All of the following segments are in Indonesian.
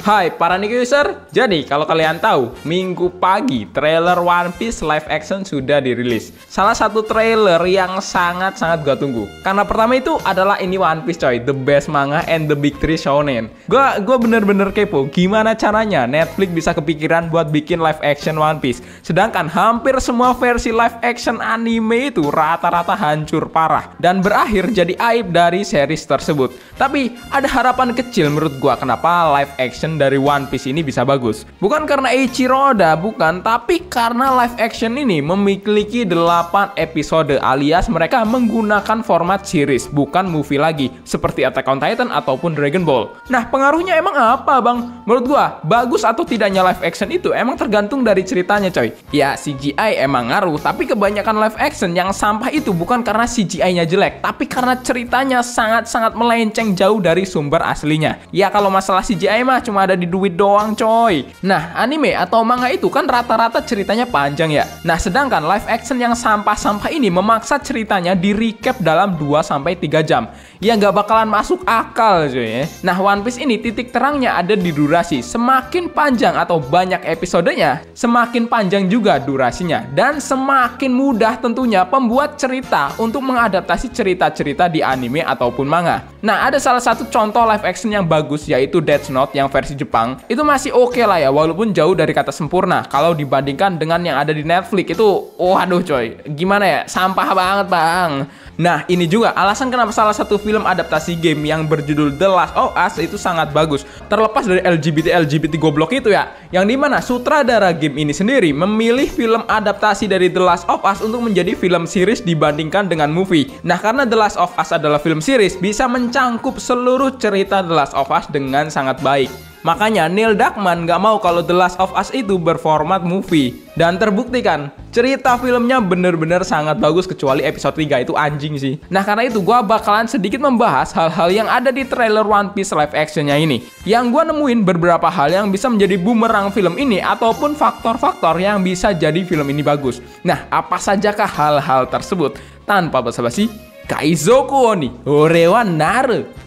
Hai para Nick user, jadi kalau kalian tahu, minggu pagi trailer One Piece live action sudah dirilis. Salah satu trailer yang sangat-sangat gue tunggu. Karena pertama itu adalah ini One Piece coy, the best manga and the big three shonen. Gue bener-bener kepo, gimana caranya Netflix bisa kepikiran buat bikin live action One Piece. Sedangkan hampir semua versi live action anime itu rata-rata hancur parah. Dan berakhir jadi aib dari series tersebut. Tapi ada harapan kecil menurut gue kenapa live action dari One Piece ini bisa bagus. Bukan karena Eiichiro Oda, bukan, tapi karena live action ini memiliki 8 episode alias mereka menggunakan format series, bukan movie lagi, seperti Attack on Titan ataupun Dragon Ball. Nah, pengaruhnya emang apa, Bang? Menurut gua, bagus atau tidaknya live action itu emang tergantung dari ceritanya, coy. Ya, CGI emang ngaruh, tapi kebanyakan live action yang sampah itu bukan karena CGI-nya jelek, tapi karena ceritanya sangat-sangat melenceng jauh dari sumber aslinya. Ya, kalau masalah CGI mah cuma ada di duit doang coy. Nah, anime atau manga itu kan rata-rata ceritanya panjang ya. Nah, sedangkan live action yang sampah-sampah ini memaksa ceritanya di recap dalam 2-3 jam. Ya nggak bakalan masuk akal coy ya. Nah, One Piece ini titik terangnya ada di durasi. Semakin panjang atau banyak episodenya, semakin panjang juga durasinya. Dan semakin mudah tentunya pembuat cerita untuk mengadaptasi cerita-cerita di anime ataupun manga. Nah, ada salah satu contoh live action yang bagus yaitu Death Note yang versi Jepang. Itu masih oke lah ya, walaupun jauh dari kata sempurna. Kalau dibandingkan dengan yang ada di Netflix itu, waduh coy, gimana ya, sampah banget bang. Nah, ini juga alasan kenapa salah satu film adaptasi game yang berjudul The Last of Us itu sangat bagus. Terlepas dari LGBT goblok itu ya, yang dimana sutradara game ini sendiri memilih film adaptasi dari The Last of Us untuk menjadi film series dibandingkan dengan movie. Nah, karena The Last of Us adalah film series, bisa mencangkup seluruh cerita The Last of Us dengan sangat baik. Makanya Neil Druckmann nggak mau kalau The Last of Us itu berformat movie. Dan terbukti kan, cerita filmnya bener-bener sangat bagus kecuali episode 3 itu anjing sih. Nah, karena itu gue bakalan sedikit membahas hal-hal yang ada di trailer One Piece live actionnya ini. Yang gue nemuin beberapa hal yang bisa menjadi bumerang film ini ataupun faktor-faktor yang bisa jadi film ini bagus. Nah, apa sajakah hal-hal tersebut? Tanpa basa-basi, Kaizoku ni Orewa Naru.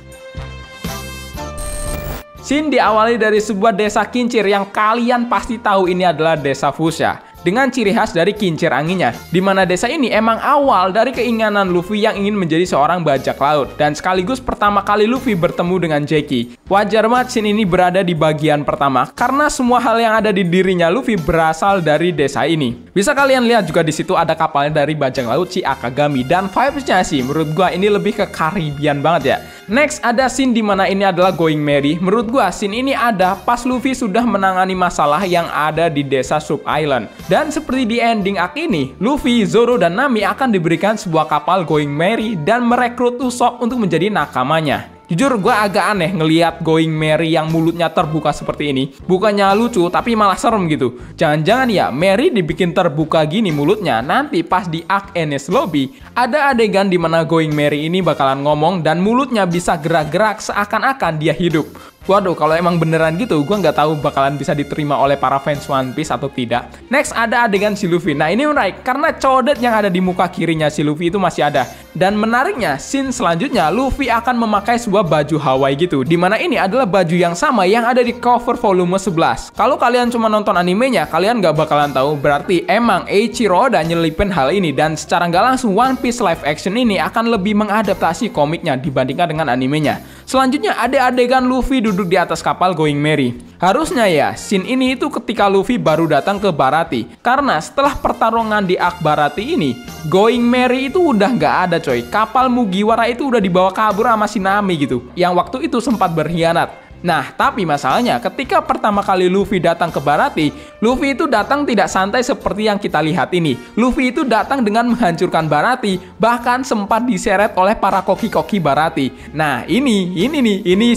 Scene diawali dari sebuah desa kincir yang kalian pasti tahu ini adalah desa Fushia. Dengan ciri khas dari kincir anginnya, di mana desa ini emang awal dari keinginan Luffy yang ingin menjadi seorang bajak laut, dan sekaligus pertama kali Luffy bertemu dengan Jackie. Wajar banget scene ini berada di bagian pertama, karena semua hal yang ada di dirinya Luffy berasal dari desa ini. Bisa kalian lihat juga di situ ada kapalnya dari bajak laut si Akagami, dan vibes-nya sih menurut gua ini lebih ke Caribbean banget ya. Next ada scene di mana ini adalah Going Merry. Menurut gua scene ini ada pas Luffy sudah menangani masalah yang ada di desa Sub Island. Dan seperti di ending arc ini, Luffy, Zoro, dan Nami akan diberikan sebuah kapal Going Merry dan merekrut Usopp untuk menjadi nakamanya. Jujur gue agak aneh ngelihat Going Merry yang mulutnya terbuka seperti ini. Bukannya lucu, tapi malah serem gitu. Jangan-jangan ya Merry dibikin terbuka gini mulutnya, nanti pas di arc Enies Lobby, ada adegan dimana Going Merry ini bakalan ngomong dan mulutnya bisa gerak-gerak seakan-akan dia hidup. Waduh, kalau emang beneran gitu, gue nggak tahu bakalan bisa diterima oleh para fans One Piece atau tidak. Next, ada adegan si Luffy. Nah, ini menarik, karena codet yang ada di muka kirinya si Luffy itu masih ada. Dan menariknya, scene selanjutnya, Luffy akan memakai sebuah baju Hawaii gitu. Dimana ini adalah baju yang sama yang ada di cover volume 11. Kalau kalian cuma nonton animenya, kalian nggak bakalan tahu, berarti emang Eiichiro Oda nyelipin hal ini. Dan secara nggak langsung, One Piece live action ini akan lebih mengadaptasi komiknya dibandingkan dengan animenya. Selanjutnya, ada adegan Luffy duduk di atas kapal Going Merry. Harusnya ya, scene ini itu ketika Luffy baru datang ke Baratie. Karena setelah pertarungan di arc Baratie ini, Going Merry itu udah nggak ada coy. Kapal Mugiwara itu udah dibawa kabur sama si Nami gitu, yang waktu itu sempat berkhianat. Nah, tapi masalahnya ketika pertama kali Luffy datang ke Baratie, Luffy itu datang tidak santai seperti yang kita lihat ini. Luffy itu datang dengan menghancurkan Baratie, bahkan sempat diseret oleh para koki-koki Baratie. Nah, ini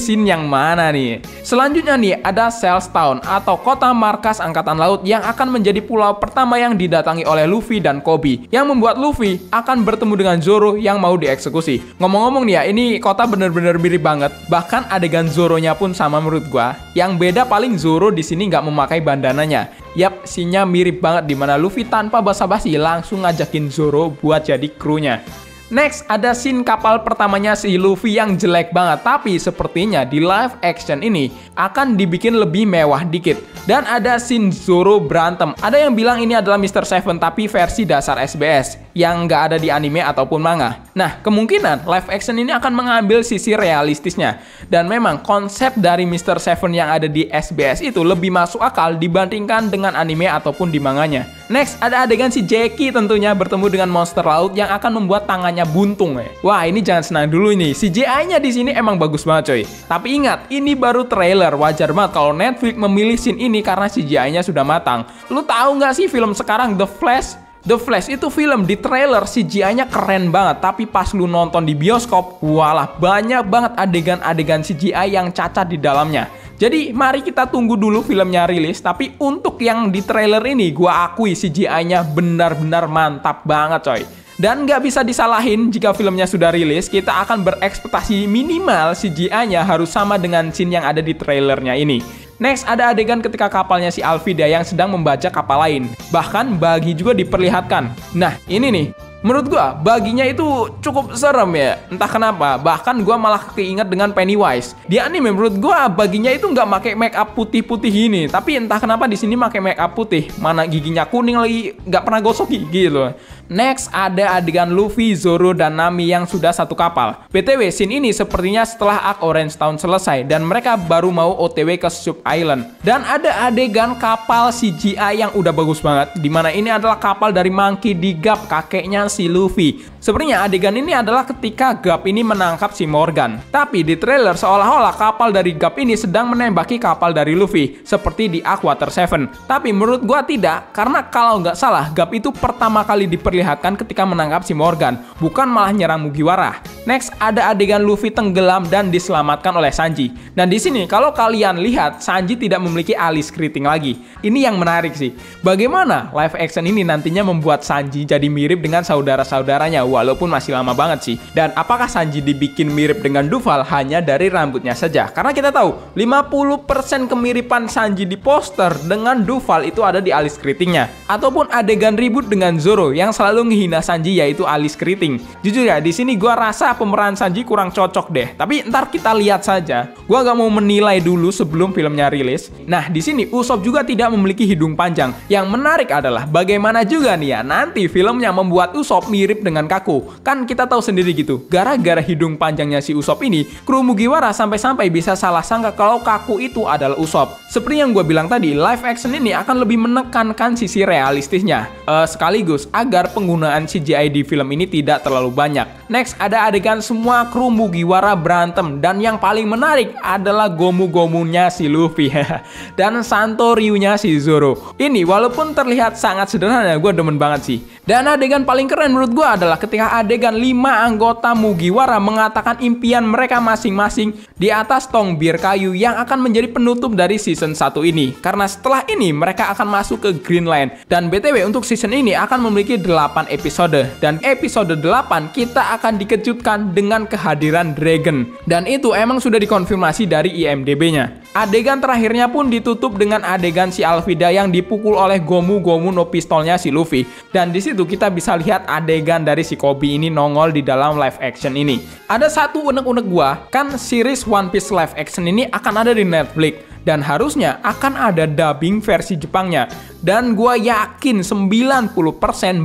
scene yang mana nih? Selanjutnya nih, ada Cells Town atau kota markas angkatan laut yang akan menjadi pulau pertama yang didatangi oleh Luffy dan Koby, yang membuat Luffy akan bertemu dengan Zoro yang mau dieksekusi. Ngomong-ngomong nih ya, ini kota bener-bener mirip banget. Bahkan adegan Zoronya pun sama menurut gua. Yang beda paling Zoro di sini nggak memakai bandananya. Yap, scene-nya mirip banget dimana Luffy tanpa basa-basi langsung ngajakin Zoro buat jadi krunya. Next, ada scene kapal pertamanya si Luffy yang jelek banget, tapi sepertinya di live action ini akan dibikin lebih mewah dikit. Dan ada scene Zoro berantem. Ada yang bilang ini adalah Mr. Seven tapi versi dasar SBS yang nggak ada di anime ataupun manga. Nah, kemungkinan live action ini akan mengambil sisi realistisnya. Dan memang konsep dari Mr. Seven yang ada di SBS itu lebih masuk akal dibandingkan dengan anime ataupun di manganya. Next, ada adegan si Jackie tentunya bertemu dengan monster laut yang akan membuat tangannya buntung. Wah, ini jangan senang dulu ini. CGI-nya di sini emang bagus banget coy. Tapi ingat, ini baru trailer. Wajar banget kalau Netflix memilih scene ini karena CGI-nya sudah matang. Lu tahu nggak sih film sekarang The Flash? The Flash itu film di trailer CGI-nya keren banget, tapi pas lu nonton di bioskop, walah banyak banget adegan-adegan CGI yang cacat di dalamnya. Jadi mari kita tunggu dulu filmnya rilis, tapi untuk yang di trailer ini gua akui CGI-nya benar-benar mantap banget coy. Dan nggak bisa disalahin jika filmnya sudah rilis, kita akan berekspektasi minimal CGI-nya harus sama dengan scene yang ada di trailernya ini. Next, ada adegan ketika kapalnya si Alvida yang sedang membajak kapal lain. Bahkan bagi juga diperlihatkan. Nah, ini nih. Menurut gua, baginya itu cukup serem ya. Entah kenapa, bahkan gua malah keinget dengan Pennywise. Di anime menurut gua baginya itu nggak pakai make up putih-putih ini, tapi entah kenapa di sini pakai make up putih. Mana giginya kuning lagi, nggak pernah gosok gigi loh. Next, ada adegan Luffy, Zoro, dan Nami yang sudah satu kapal. BTW, scene ini sepertinya setelah Arc Orange Town selesai dan mereka baru mau OTW ke Sub Island. Dan ada adegan kapal CGI yang udah bagus banget, dimana ini adalah kapal dari Monkey D. Garp, kakeknya si Luffy. Sebenarnya adegan ini adalah ketika Garp ini menangkap si Morgan. Tapi di trailer seolah-olah kapal dari Garp ini sedang menembaki kapal dari Luffy, seperti di Arc Water 7. Tapi menurut gua tidak, karena kalau nggak salah Garp itu pertama kali diperlihatkan ketika menangkap si Morgan, bukan malah nyerang Mugiwara. Next, ada adegan Luffy tenggelam dan diselamatkan oleh Sanji. Dan di sini kalau kalian lihat, Sanji tidak memiliki alis keriting lagi. Ini yang menarik sih. Bagaimana live action ini nantinya membuat Sanji jadi mirip dengan saudara-saudaranya, walaupun masih lama banget sih. Dan apakah Sanji dibikin mirip dengan Duval hanya dari rambutnya saja? Karena kita tahu 50% kemiripan Sanji di poster dengan Duval itu ada di alis keritingnya. Ataupun adegan ribut dengan Zoro yang selalu menghina Sanji yaitu alis keriting. Jujur ya, di sini gua rasa pemeran Sanji kurang cocok deh. Tapi ntar kita lihat saja. Gua gak mau menilai dulu sebelum filmnya rilis. Nah, di sini Usopp juga tidak memiliki hidung panjang. Yang menarik adalah bagaimana juga nih ya nanti filmnya membuat Usopp mirip dengan Kaku. Kan kita tahu sendiri gitu. Gara-gara hidung panjangnya si Usopp ini, kru Mugiwara sampai-sampai bisa salah sangka kalau Kaku itu adalah Usopp. Seperti yang gue bilang tadi, live action ini akan lebih menekankan sisi realistisnya. Sekaligus agar penggunaan CGI di film ini tidak terlalu banyak. Next, ada adegan semua kru Mugiwara berantem. Dan yang paling menarik adalah Gomu-Gomunya si Luffy. Dan Santoryu-nya si Zoro. Ini walaupun terlihat sangat sederhana, gue demen banget sih. Dan adegan paling keren menurut gue adalah ketika adegan 5 anggota Mugiwara mengatakan impian mereka masing-masing di atas tong bir kayu yang akan menjadi penutup dari season 1 ini. Karena setelah ini mereka akan masuk ke Greenland. Dan BTW untuk season ini akan memiliki 8 episode. Dan episode 8 kita akan dikejutkan dengan kehadiran Dragon. Dan itu emang sudah dikonfirmasi dari IMDb-nya. Adegan terakhirnya pun ditutup dengan adegan si Alvida yang dipukul oleh Gomu-Gomu no pistolnya si Luffy. Dan di situ kita bisa lihat adegan dari si Koby ini nongol di dalam live action ini. Ada satu unek-unek gua, kan series One Piece live action ini akan ada di Netflix. Dan harusnya akan ada dubbing versi Jepangnya. Dan gua yakin 90%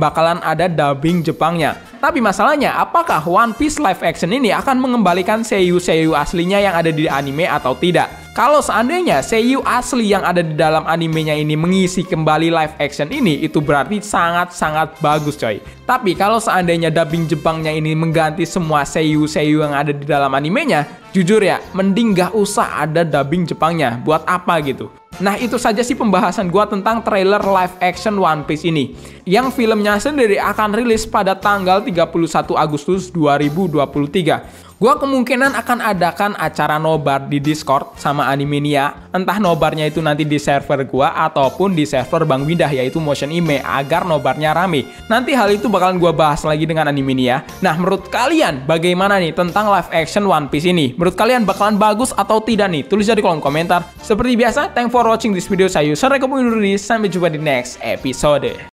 bakalan ada dubbing Jepangnya. Tapi masalahnya, apakah One Piece live action ini akan mengembalikan seiyu-seiyu aslinya yang ada di anime atau tidak? Kalau seandainya seiyu asli yang ada di dalam animenya ini mengisi kembali live action ini, itu berarti sangat-sangat bagus coy. Tapi kalau seandainya dubbing Jepangnya ini mengganti semua seiyu-seiyu yang ada di dalam animenya, jujur ya, mending gak usah ada dubbing Jepangnya. Buat apa gitu? Nah, itu saja sih pembahasan gua tentang trailer live action One Piece ini. Yang filmnya sendiri akan rilis pada tanggal 31 Agustus 2023. Gua kemungkinan akan adakan acara nobar di Discord sama Animania. Entah nobarnya itu nanti di server gua ataupun di server Bang Windah yaitu Motion Ime agar nobarnya rame. Nanti hal itu bakalan gua bahas lagi dengan Animania. Nah, menurut kalian bagaimana nih tentang live action One Piece ini? Menurut kalian bakalan bagus atau tidak nih? Tulis di kolom komentar. Seperti biasa, thanks for watching this video. Saya Yusuf Rekopo undur diri. Sampai jumpa di next episode.